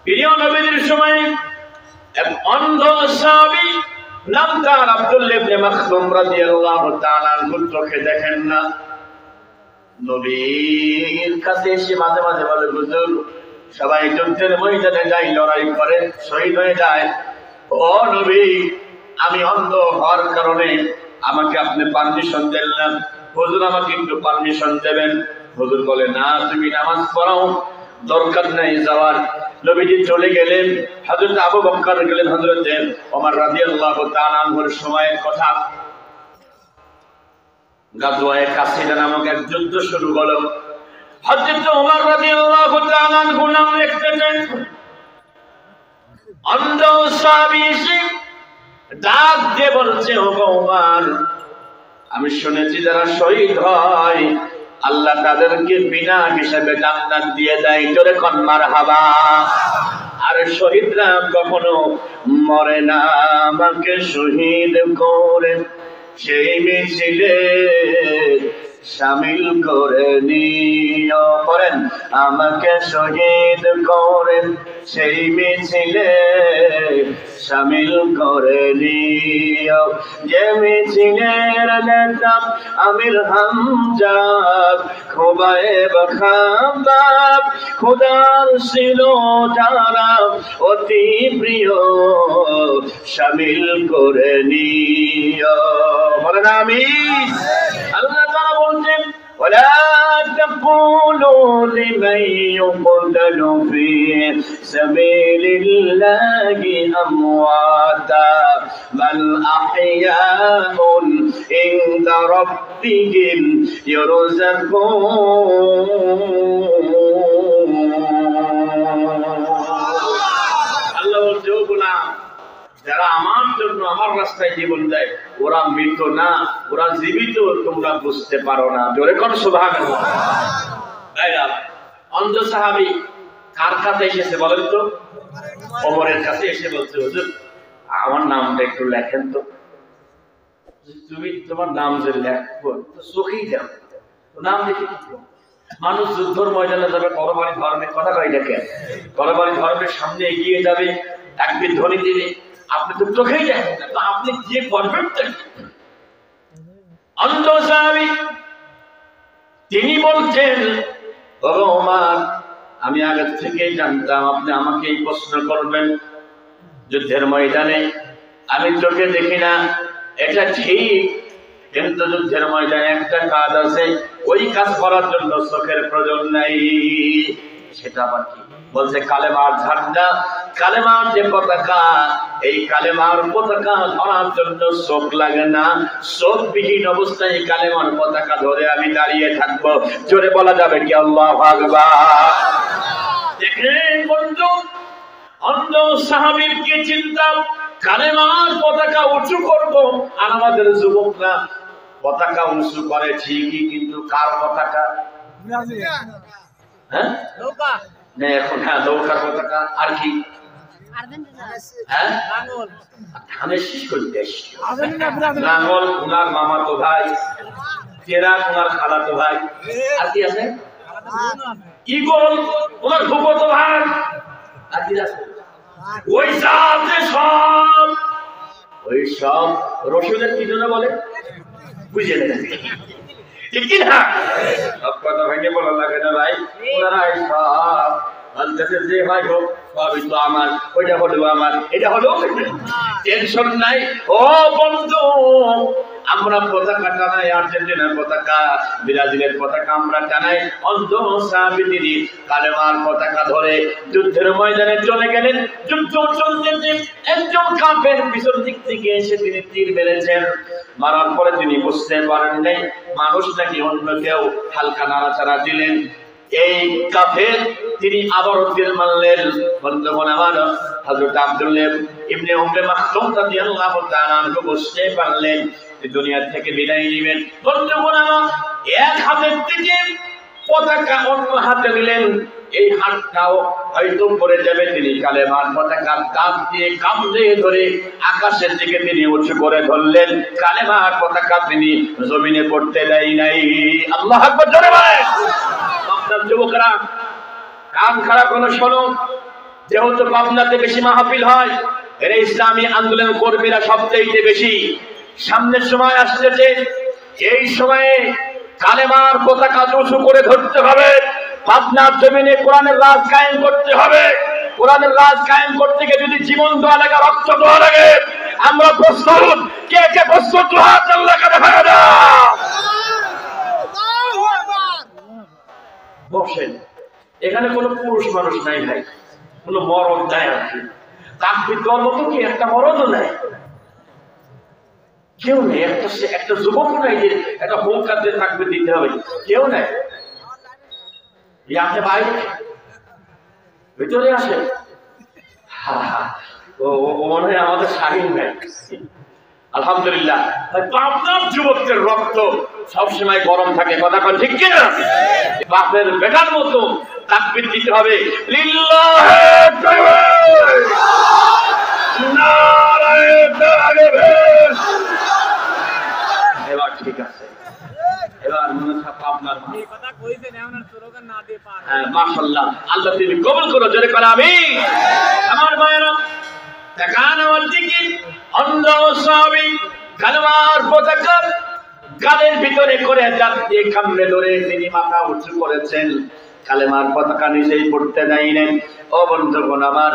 প্রিয় নবীর সময় এক অন্ধ সাহাবী নাম তার আব্দুল্লাহ ইবনে মাখতুম রাদিয়াল্লাহু তাআলা চোখে দেখেন না। নবীর কাছে এসে মাঝে মাঝে বলে, হুজুর সবাই যুদ্ধের ময়দানে যায়, লড়াই করে, শহীদ হয়ে যায়। ও নবী, আমি অন্ধ হওয়ার কারণে আমাকে আপনি পারমিশন দেন না, হুজুর আমাকে একটু পারমিশন দেবেন। হুজুর বলে, না তুমি নামাজ পড়াও, দরকার নাই যাওয়ার। নবীজি চলে গেলেন। হযরত আবু বকর গেলেন হযরত ওমর রাদিয়াল্লাহু তাআলা আনহুর সময়ের কথা। গাজওয়ায়ে কাসিদা নামক এক যুদ্ধ শুরু হলো। হযরত ওমর রাদিয়াল্লাহু তাআলা আনহু নাম লিখতেছেন। অন্ধ সাহাবী এসে ডাক দিয়ে বলছে, ও ওমর, আমি শুনেছি যারা শহীদ হয় আল্লাহ তাদেরকে বিনা হিসাবে জান্নাত দিয়ে দেয়। জোরে কোন মারহাবা। আর শহীদরা কখনো মরে না, আমাকে শহীদ করে সেই মিছিলে শামিল করে নিও। করেন, আমাকে শহীদ করে সেই মিছিলে শামিল করে নিও। যে মিছিলের নেতা আমির হামজা, খোবায়েব খাবাব, খোদার ছিল যারা অতি প্রিয়, শামিল করে নিও। বলেন আমিন। আল্লাহ তাআলা বলছেন, ولا تقولوا لمن يقتل في سبيل الله أمواتا بل أحياء عند ربهم يرزقون। আল্লাহ বলছে, ও গোলাম, যারা আমার জন্য আমার রাস্তায় জীবন দেয় ওরা মৃত না, ওরা জীবিত, তোমরা বুঝতে পারো না। জোরে কোন সুবহানাল্লাহ। অন্ধ সাহাবী কার কাছে এসেছে বলেন তো? ওমরের কাছে এসে বলছে, হুজুর আমার নামটা একটু লেখেন তো। তুমি তোমার নাম যে লেখবো তো চোখেই দেখো, নাম লিখে কি মানুষ যুদ্ধের ময়দানে যাবে, তরবারি ধর্মের কথা কই দেখেন, তরবারি ধর্মের সামনে এগিয়ে যাবে, তাকবীর ধ্বনি দিবে, আপনি তো চোখেই দেখেন না, তো আপনি গিয়ে করবেন। অন্ধ সাহাবী তিনি বলছেন, ও ওমর, আমি আগে থেকেই জানতাম আপনি আমাকে এই প্রশ্ন করবেন। যুদ্ধের ময়দানে আমি চোখে দেখি না, এটা ঠিক, কিন্তু যুদ্ধের ময়দানে একটা কাজ আছে, ওই কাজ করার জন্য চোখের প্রয়োজন নাই। সেটা আবার কি? বলছে কালেমার ঝান্ডা, কালেমার যে পতাকা, এই কালেমার পতাকা ধরার জন্য চোখ লাগে না। চোখবিহীন অবস্থায় কালেমার পতাকা ধরে আমি দাঁড়িয়ে থাকবো। জোরে বলা যাবে কি আল্লাহু আকবার। দেখেন বন্ধু, অন্ধ সাহাবীর কি চিন্তা, কালেমার পতাকা উঁচু করব। আর আমাদের যুবকরা পতাকা উঁচু করে ঠিকই, কিন্তু কার পতাকা? হ্যাঁ, নৌকা না, এখন হ্যাঁ নৌকার পতাকা। আর কি? ধানের শীষ করতে নাঙ্গল ওনার মামাতো ভাই, চেরা ওনার খালাতো ভাই। আর কি আছে? ঈগল ওনার ফুফাতো ভাই। আর কি আছে? ওই সব ওই সব রসুনের কি জন্য বলে বুঝে নেন, ঠিক কি না? সব কথা ভেঙে বলা লাগে না ভাই। ওনারা সব বলতেছে যে ভাই হোক সবই তো আমার, ওইটা হলো আমার, এটা হলো, টেনশন নাই। ও বন্ধু, আমরা পতাকা টানাই, আর্জেন্টিনার পতাকা, ব্রাজিলের পতাকা আমরা টানাই। অন্ধ সাহাবী তিনি কালেমার পতাকা ধরে যুদ্ধের ময়দানে চলে গেলেন। যুদ্ধ চলতে একজন কাফের পিছন দিক থেকে এসে তিনি তীর মেরেছেন। মারার পরে তিনি বুঝতে পারেন নাই মানুষ নাকি অন্য কেউ, হালকা নাড়াচাড়া দিলেন। এই কাফের তিনি আবারও তীর মারলেন। বন্ধুগণ আমার, হযরত আব্দুল্লাহ ইবনে উম্মে মাকতুম রাদিয়াল্লাহু তাআলা আনহু বুঝতে পারলেন দুনিয়া থেকে বিদায় নেবেন। বন্ধুগণ আমার, এক হাতের থেকে পতাকা অন্য হাতে নিলেন, এই হাতটাও হয়তো পড়ে যাবে। তিনি কালেমার পতাকা দাঁত দিয়ে কামড়ে ধরে আকাশের দিকে তিনি উঁচু করে ধরলেন। কালেমার পতাকা তিনি জমিনে পড়তে দেয় নাই। আল্লাহু আকবার, জোরে বলেন। আপনার যুবকরা কান খাড়া করে শোনো, যেহেতু পাবনাতে বেশি মাহফিল হয়, এর ইসলামী আন্দোলন কর্মীরা সবচেয়ে বেশি। সামনের সময় আসতেছে, এই সময়ে কালেমার পতাকা উঁচু করে ধরতে হবে। পাবনার জমিনে কোরআনের রাজ কায়েম করতে হবে। কোরআনের রাজ কায়েম করতে গিয়ে যদি জীবন দেওয়া লাগে, রক্ত দেওয়া লাগে, আমরা প্রস্তুত। কে কে প্রস্তুত? হাত আল্লাহকে দেখা দাও। বসেন, এখানে কোনো পুরুষ মানুষ নাই ভাই, কোনো মরদ নাই। আর কি তাকবীর দেওয়ার মতো কি একটা মরদও নাই, কেউ নেই। একটা যুবক নাই যে একটা হোমকার দিয়ে তাকবীর দিতে হবে, কেউ নাই। আপনি ভাই ভিতরে আসেন। ও মনে হয় আমাদের শাহীন ভাই। আলহামদুলিল্লাহ, আপনার যুবকদের রক্ত সবসময় গরম থাকে, কথা কন ঠিক কিনা? বাপের বেটার মতো তাকবীর দিতে হবে। লিল্লাহি তাকবীর, নারায়ে তাকবীর। এবার ঠিক আছে, এবার মনে থাকো আপনার কথা কইছেন এমন স্লোগান না দিয়ে পার। হ্যাঁ মাশাআল্লাহ, আল্লাহ তুমি কবুল করো, জোরে করে আমিন। আমার ভাইরা দেখান আমার দিকে, অন্ধ সাহাবী কালেমার পতাকা গালের ভিতরে করে যাচ্ছে, কামড়ে ধরে তিনি মাথা উঁচু করেছেন, কালেমার পতাকা নিজেই পড়তে দেয়নি। ও বন্ধুগণ আমার,